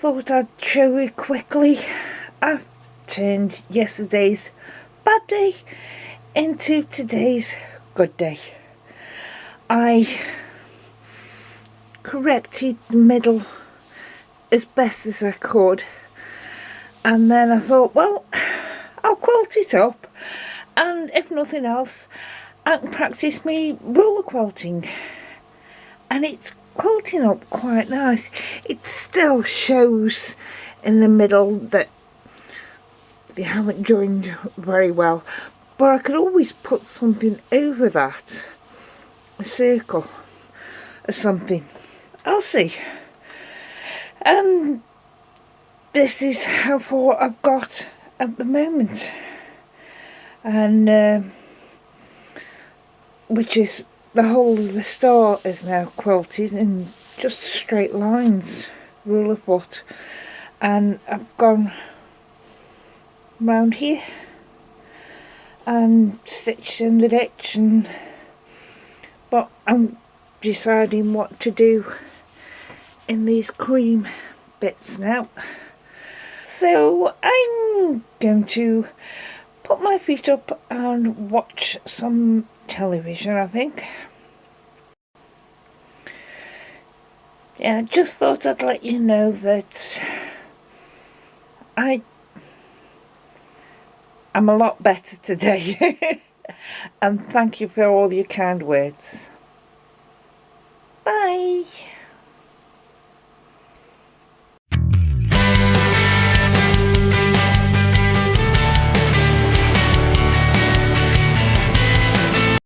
thought I'd show you quickly. I've turned yesterday's bad day into today's good day. I corrected the middle as best as I could, and then I thought, well, I'll quilt it up, and if nothing else I can practice me ruler quilting, and it's quilting up quite nice. It still shows in the middle that they haven't joined very well, but I could always put something over that, a circle or something. I'll see. And this is how far I've got at the moment, and which is the whole of the star is now quilted in just straight lines, ruler foot, and I've gone round here and stitched in the ditch, but I'm deciding what to do in these cream bits now. So I'm going to put my feet up and watch some television, I think. Yeah, just thought I'd let you know that I'm a lot better today. And thank you for all your kind words.